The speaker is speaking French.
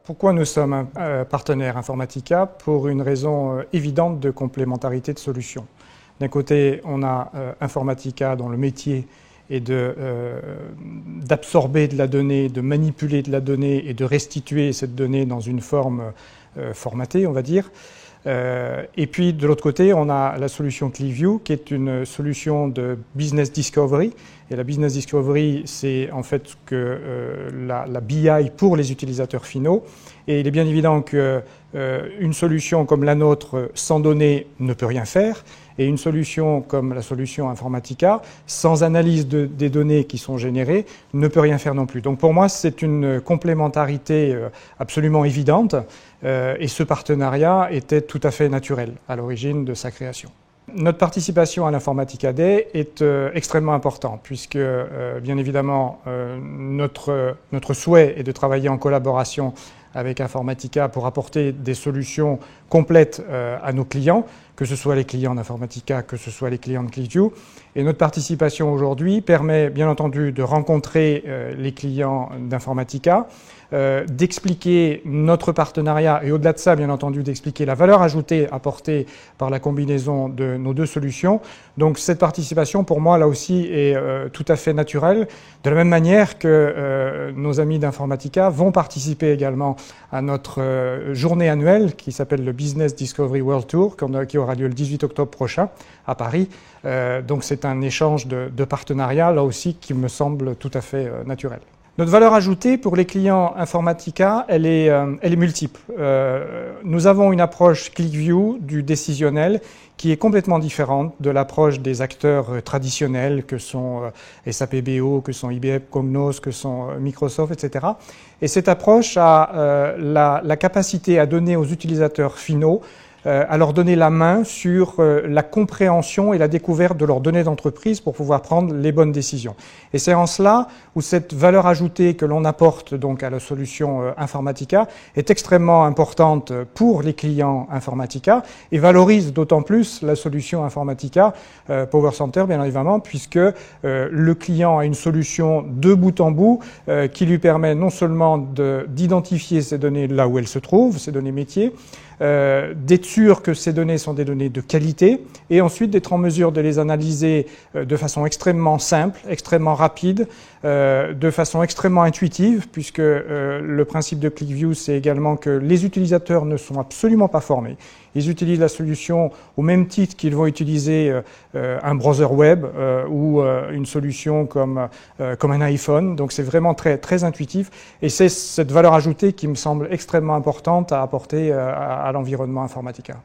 Pourquoi nous sommes un partenaire Informatica? Pour une raison évidente de complémentarité de solutions. D'un côté, on a Informatica dont le métier est d'absorber de la donnée, de manipuler de la donnée et de restituer cette donnée dans une forme formatée, on va dire. Et puis de l'autre côté, on a la solution ClickView qui est une solution de business discovery. Et la business discovery, c'est en fait la BI pour les utilisateurs finaux. Et il est bien évident qu'une solution comme la nôtre, sans données, ne peut rien faire. Et une solution comme la solution Informatica, sans analyse des données qui sont générées, ne peut rien faire non plus. Donc pour moi, c'est une complémentarité absolument évidente. Et ce partenariat était tout à fait naturel à l'origine de sa création. Notre participation à l'Informatica Day est extrêmement importante puisque, bien évidemment, notre souhait est de travailler en collaboration avec Informatica pour apporter des solutions complètes à nos clients, que ce soit les clients d'Informatica, que ce soit les clients de ClickView. Et notre participation aujourd'hui permet bien entendu de rencontrer les clients d'Informatica, d'expliquer notre partenariat et au-delà de ça, bien entendu, d'expliquer la valeur ajoutée apportée par la combinaison de nos deux solutions. Donc cette participation, pour moi, là aussi, est tout à fait naturelle, de la même manière que nos amis d'Informatica vont participer également à notre journée annuelle qui s'appelle le Business Discovery World Tour, qui aura lieu le 18 octobre prochain à Paris. Donc c'est un échange de partenariat, là aussi, qui me semble tout à fait naturel. Notre valeur ajoutée pour les clients Informatica, elle est multiple. Nous avons une approche ClickView du décisionnel qui est complètement différente de l'approche des acteurs traditionnels que sont SAP BO, que sont IBM Cognos, que sont Microsoft, etc. Et cette approche a la capacité à donner aux utilisateurs finaux à leur donner la main sur la compréhension et la découverte de leurs données d'entreprise pour pouvoir prendre les bonnes décisions. Et c'est en cela où cette valeur ajoutée que l'on apporte donc à la solution Informatica est extrêmement importante pour les clients Informatica et valorise d'autant plus la solution Informatica Power Center, bien évidemment, puisque le client a une solution de bout en bout qui lui permet non seulement d'identifier ces données là où elles se trouvent, ces données métiers, d'être sûr que ces données sont des données de qualité et ensuite d'être en mesure de les analyser de façon extrêmement simple, extrêmement rapide, de façon extrêmement intuitive puisque le principe de ClickView c'est également que les utilisateurs ne sont absolument pas formés. Ils utilisent la solution au même titre qu'ils vont utiliser un browser web ou une solution comme un iPhone. Donc c'est vraiment très, très intuitif et c'est cette valeur ajoutée qui me semble extrêmement importante à apporter à l'environnement Informatica.